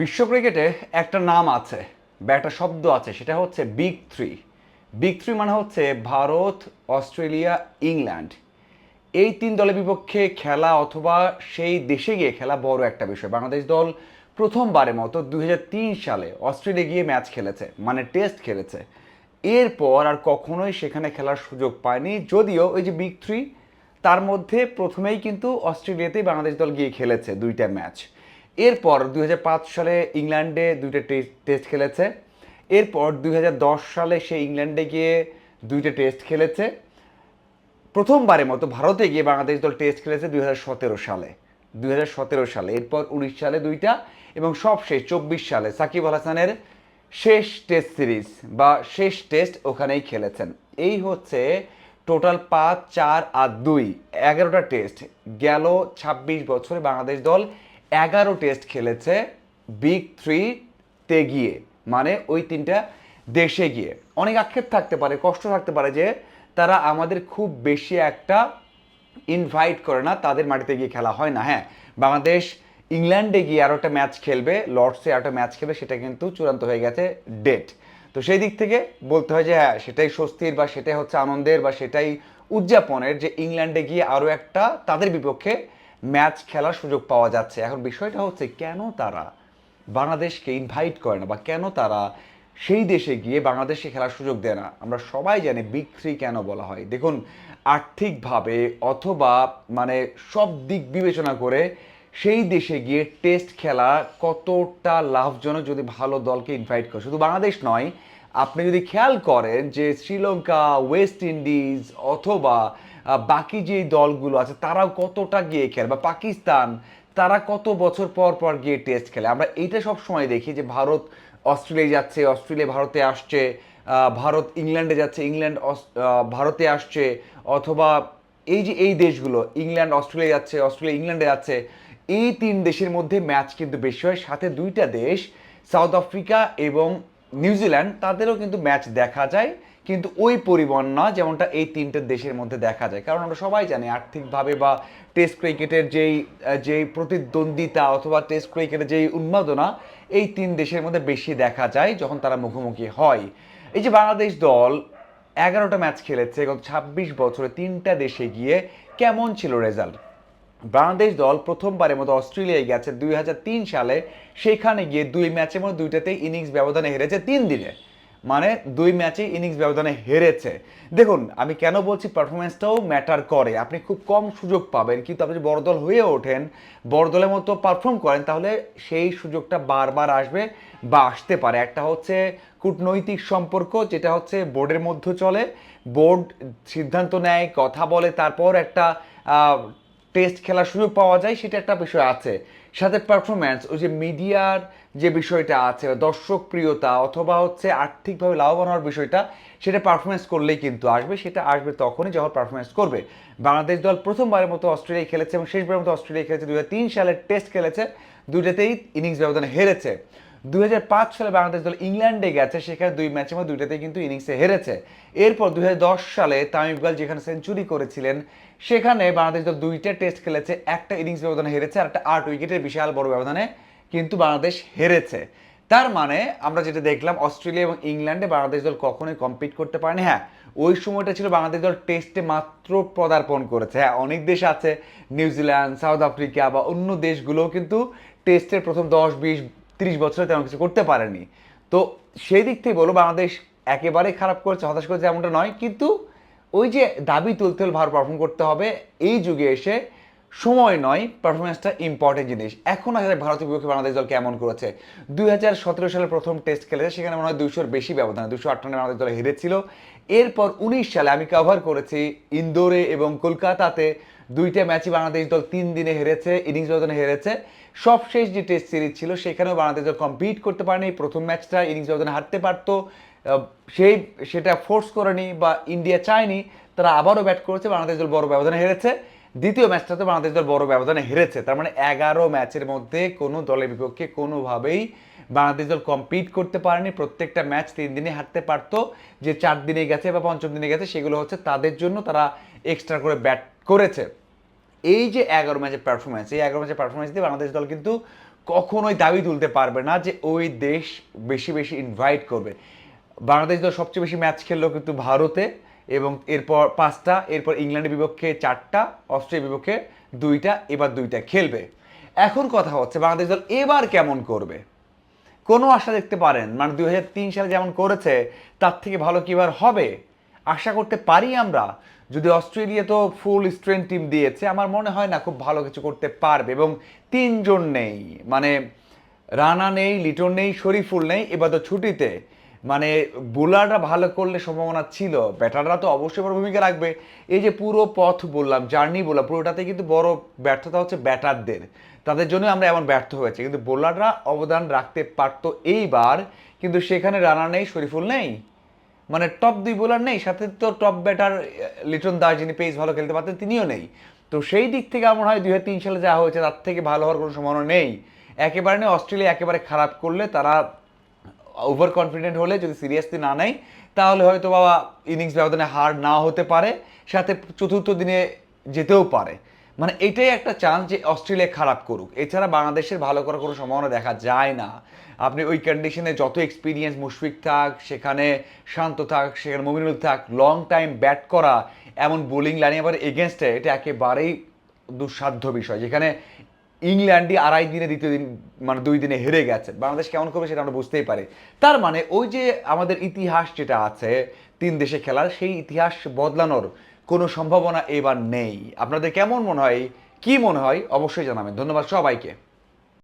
বিশ্ব ক্রিকেটে একটা নাম আছে বা একটা শব্দ আছে, সেটা হচ্ছে বিগ থ্রি। বিগ থ্রি মানে হচ্ছে ভারত, অস্ট্রেলিয়া, ইংল্যান্ড। এই তিন দলের বিপক্ষে খেলা অথবা সেই দেশে গিয়ে খেলা বড় একটা বিষয়। বাংলাদেশ দল প্রথমবারের মতো 2003 সালে অস্ট্রেলিয়া গিয়ে ম্যাচ খেলেছে, মানে টেস্ট খেলেছে। এরপর আর কখনোই সেখানে খেলার সুযোগ পায়নি, যদিও ওই যে বিগ থ্রি তার মধ্যে প্রথমেই কিন্তু অস্ট্রেলিয়াতেই বাংলাদেশ দল গিয়ে খেলেছে দুইটা ম্যাচ। এরপর 2005 সালে ইংল্যান্ডে দুইটা টেস্ট খেলেছে। এরপর 2010 সালে সে ইংল্যান্ডে গিয়ে দুইটা টেস্ট খেলেছে। প্রথমবারের মতো ভারতে গিয়ে বাংলাদেশ দল টেস্ট খেলেছে 2017 সালে। 2017 সালে, এরপর 2019 সালে দুইটা, এবং সবশেষ 24 সালে সাকিব আল হাসানের শেষ টেস্ট সিরিজ বা শেষ টেস্ট ওখানেই খেলেছেন। এই হচ্ছে টোটাল 5, 4 আর 2, 11টা টেস্ট। গেল 26 বছরে বাংলাদেশ দল 11 টেস্ট খেলেছে বিগ থ্রিতে গিয়ে, মানে ওই তিনটা দেশে গিয়ে। অনেক আক্ষেপ থাকতে পারে, কষ্ট থাকতে পারে যে তারা আমাদের খুব বেশি একটা ইনভাইট করে না, তাদের মাটিতে গিয়ে খেলা হয় না। হ্যাঁ, বাংলাদেশ ইংল্যান্ডে গিয়ে আরও একটা ম্যাচ খেলবে, লর্ডসে আরও একটা ম্যাচ খেলবে, সেটা কিন্তু চূড়ান্ত হয়ে গেছে ডেট। তো সেই দিক থেকে বলতে হয় যে হ্যাঁ, সেটাই স্বস্তির বা সেটাই হচ্ছে আনন্দের বা সেটাই উদযাপনের যে ইংল্যান্ডে গিয়ে আরও একটা তাদের বিপক্ষে ম্যাচ খেলার সুযোগ পাওয়া যাচ্ছে। এখন বিষয়টা হচ্ছে কেন তারা বাংলাদেশকে ইনভাইট করে না বা কেন তারা সেই দেশে গিয়ে বাংলাদেশে খেলার সুযোগ দেয় না। আমরা সবাই জানি বিগ থ্রি কেন বলা হয়। দেখুন, আর্থিকভাবে অথবা মানে সব দিক বিবেচনা করে সেই দেশে গিয়ে টেস্ট খেলা কতটা লাভজনক যদি ভালো দলকে ইনভাইট করে। শুধু বাংলাদেশ নয়, আপনি যদি খেয়াল করেন যে শ্রীলঙ্কা, ওয়েস্ট ইন্ডিজ অথবা বাকি যে দলগুলো আছে তারাও কতটা গিয়ে খেলে, বা পাকিস্তান, তারা কত বছর পর পর গিয়ে টেস্ট খেলে। আমরা এইটা সব সময় দেখি যে ভারত অস্ট্রেলিয়া যাচ্ছে, অস্ট্রেলিয়া ভারতে আসছে, ভারত ইংল্যান্ডে যাচ্ছে, ইংল্যান্ড ভারতে আসছে, অথবা এই যে এই দেশগুলো ইংল্যান্ড অস্ট্রেলিয়া যাচ্ছে, অস্ট্রেলিয়া ইংল্যান্ডে যাচ্ছে। এই তিন দেশের মধ্যে ম্যাচ কিন্তু বেশি হয়। সাথে দুইটা দেশ সাউথ আফ্রিকা এবং নিউজিল্যান্ড, তাদেরও কিন্তু ম্যাচ দেখা যায়, কিন্তু ওই পরিমাণ না যেমনটা এই তিনটে দেশের মধ্যে দেখা যায়। কারণ আমরা সবাই জানি আর্থিকভাবে বা টেস্ট ক্রিকেটের যেই প্রতিদ্বন্দ্বিতা অথবা টেস্ট ক্রিকেটের যেই উন্মাদনা এই তিন দেশের মধ্যে বেশি দেখা যায় যখন তারা মুখোমুখি হয়। এই যে বাংলাদেশ দল 11টা ম্যাচ খেলেছে গত 26 বছরে তিনটা দেশে গিয়ে, কেমন ছিল রেজাল্ট? বাংলাদেশ দল প্রথমবারের মতো অস্ট্রেলিয়ায় গেছে 2003 সালে, সেখানে গিয়ে দুই ম্যাচের মধ্যে দুইটাতেই ইনিংস ব্যবধানে হেরেছে 3 দিনে, মানে দুই ম্যাচে ইনিংস ব্যবধানে হেরেছে। দেখুন, আমি কেন বলছি পারফরমেন্সটাও ম্যাটার করে। আপনি খুব কম সুযোগ পাবেন, কিন্তু আপনি যদি বড় দল হয়ে ওঠেন, বড় দলের মতো পারফর্ম করেন, তাহলে সেই সুযোগটা বারবার আসবে বা আসতে পারে। একটা হচ্ছে কূটনৈতিক সম্পর্ক, যেটা হচ্ছে বোর্ডের মধ্যে চলে, বোর্ড সিদ্ধান্ত নেয়, কথা বলে, তারপর একটা টেস্ট খেলার সুযোগ পাওয়া যায়, সেটা একটা বিষয় আছে। সাথে পারফরম্যান্স, ওই যে মিডিয়ার যে বিষয়টা আছে, দর্শক প্রিয়তা অথবা হচ্ছে আর্থিকভাবে লাভবান হওয়ার বিষয়টা, সেটা পারফরমেন্স করলেই কিন্তু আসবে। সেটা আসবে তখনই যখন পারফরমেন্স করবে। বাংলাদেশ দল প্রথমবারের মতো অস্ট্রেলিয়া খেলেছে এবং শেষবারের মতো অস্ট্রেলিয়া খেলেছে, 2003 সালের টেস্ট খেলেছে, দুইটাতেই ইনিংস ব্যবধানে হেরেছে। 2005 সালে বাংলাদেশ দল ইংল্যান্ডে গেছে, সেখানে দুই ম্যাচের মধ্যে দুইটাতেই কিন্তু ইনিংসে হেরেছে। এরপর 2010 সালে তামিম ইকবাল যেখানে সেঞ্চুরি করেছিলেন, সেখানে বাংলাদেশ দল দুইটা টেস্ট খেলেছে, একটা ইনিংস ব্যবধানে হেরেছে আর একটা 8 উইকেটের বিশাল বড় ব্যবধানে কিন্তু বাংলাদেশ হেরেছে। তার মানে আমরা যেটা দেখলাম, অস্ট্রেলিয়া এবং ইংল্যান্ডে বাংলাদেশ দল কখনোই কম্পিট করতে পারেনি। হ্যাঁ, ওই সময়টা ছিল বাংলাদেশ দল টেস্টে মাত্র পদার্পণ করেছে। হ্যাঁ, অনেক দেশ আছে, নিউজিল্যান্ড, সাউথ আফ্রিকা বা অন্য দেশগুলোও কিন্তু টেস্টের প্রথম 10, 20, 30 বছরে তেমন কিছু করতে পারেনি। তো সেই দিক থেকে বলো, বাংলাদেশ একেবারে খারাপ করেছে, হতাশ করেছে এমনটা নয়, কিন্তু ওই যে দাবি তুলতে হলে ভালো পারফর্ম করতে হবে। এই যুগে এসে সময় নয়, পারফরমেন্সটা ইম্পর্টেন্ট জিনিস। এখন আসলে ভারতের বিপক্ষে বাংলাদেশ দল কেমন করেছে। 2017 সালে প্রথম টেস্ট খেলেছে, সেখানে মনে হয় 200-র বেশি ব্যবধান, 208 রানে বাংলাদেশ দল হেরেছিল। এরপর 19 সালে আমি কভার করেছি ইন্দোরে এবং কলকাতাতে, দুইটা ম্যাচই বাংলাদেশ দল 3 দিনে হেরেছে, ইনিংস ব্যবধানে হেরেছে। সবশেষ যে টেস্ট সিরিজ ছিল সেখানেও বাংলাদেশ দল কম্পিট করতে পারেনি। প্রথম ম্যাচটা ইনিংস ব্যবধানে হারতে পারতো, সেই সেটা ফোর্স করেনি বা ইন্ডিয়া চায়নি, তারা আবারও ব্যাট করেছে, বাংলাদেশ দল বড় ব্যবধানে হেরেছে। দ্বিতীয় ম্যাচটাতে বাংলাদেশ দল বড় ব্যবধানে হেরেছে। তার মানে 11 ম্যাচের মধ্যে কোনো দলের বিপক্ষে কোনোভাবেই বাংলাদেশ দল কম্পিট করতে পারেনি। প্রত্যেকটা ম্যাচ 3 দিনে হারতে পারতো। যে 4 দিনে গেছে বা পঞ্চম দিনে গেছে, সেগুলো হচ্ছে তাদের জন্য তারা এক্সট্রা করে ব্যাট করেছে। এই যে 11 ম্যাচের পারফরমেন্স, এই 11 ম্যাচের পারফরমেন্স দিয়ে বাংলাদেশ দল কিন্তু কখনোই দাবি তুলতে পারবে না যে ওই দেশ বেশি বেশি ইনভাইট করবে। বাংলাদেশ তো সবচেয়ে বেশি ম্যাচ খেললো কিন্তু ভারতে, এবং এরপর 5টা, এরপর ইংল্যান্ডের বিপক্ষে 4টা, অস্ট্রেলিয়ার বিপক্ষে 2টা, এবার 2টা খেলবে। এখন কথা হচ্ছে বাংলাদেশ দল এবার কেমন করবে, কোনো আশা দেখতে পারেন? মানে 2003 সালে যেমন করেছে তার থেকে ভালো কি এবার হবে, আশা করতে পারি আমরা? যদি অস্ট্রেলিয়া তো ফুল স্ট্রেংথ টিম দিয়েছে, আমার মনে হয় না খুব ভালো কিছু করতে পারবে। এবং 3জন নেই, মানে রানা নেই, লিটন নেই, শরীফুল নেই, এবার তো ছুটিতে। মানে বোলাররা ভালো করলে সম্ভাবনা ছিল, ব্যাটাররা তো অবশ্যই বড় ভূমিকা রাখবে। এই যে পুরো পথ বললাম, জার্নি বললাম, পুরোটাতে কিন্তু বড় ব্যর্থতা হচ্ছে ব্যাটারদের, তাদের জন্য আমরা এমন ব্যর্থ হয়েছে। কিন্তু বোলাররা অবদান রাখতে পারতো এইবার, কিন্তু সেখানে রানা নেই, শরীফুল নেই, মানে টপ 2 বোলার নেই, সাথে তো টপ ব্যাটার লিটন দাস, যিনি পেস ভালো খেলতে পারতেন, তিনিও নেই। তো সেই দিক থেকে আমার হয় 2003 সালে যা হয়েছে তার থেকে ভালো হওয়ার কোনো সম্ভাবনা নেই, একেবারে নেই। অস্ট্রেলিয়া একেবারে খারাপ করলে, তারা ওভার কনফিডেন্ট হলে, যদি সিরিয়াসলি না নেয়, তাহলে হয়তো বাবা ইনিংস ব্যবধানে হার না হতে পারে, সাথে চতুর্থ দিনে যেতেও পারে। মানে এটাই একটা চান্স যে অস্ট্রেলিয়া খারাপ করুক, এছাড়া বাংলাদেশের ভালো করার কোনো সম্ভাবনা দেখা যায় না। আপনি ওই কন্ডিশনে যত এক্সপিরিয়েন্স, মুশফিক থাক সেখানে, শান্ত থাক সেখানে, মুমিনুল থাক, লং টাইম ব্যাট করা, এমন বোলিং লাইনে আবার এগেনস্টে, এটা একেবারেই দুঃসাধ্য বিষয়। যেখানে ইংল্যান্ডই 2.5 দিনে, দ্বিতীয় দিন মানে 2 দিনে হেরে গেছে, বাংলাদেশ কেমন করবে সেটা আমরা বুঝতেই পারি। তার মানে ওই যে আমাদের ইতিহাস যেটা আছে 3 দেশে খেলার, সেই ইতিহাস বদলানোর কোনো সম্ভাবনা এবার নেই। আপনাদের কেমন মনে হয়, কি মনে হয় অবশ্যই জানাবেন। ধন্যবাদ সবাইকে।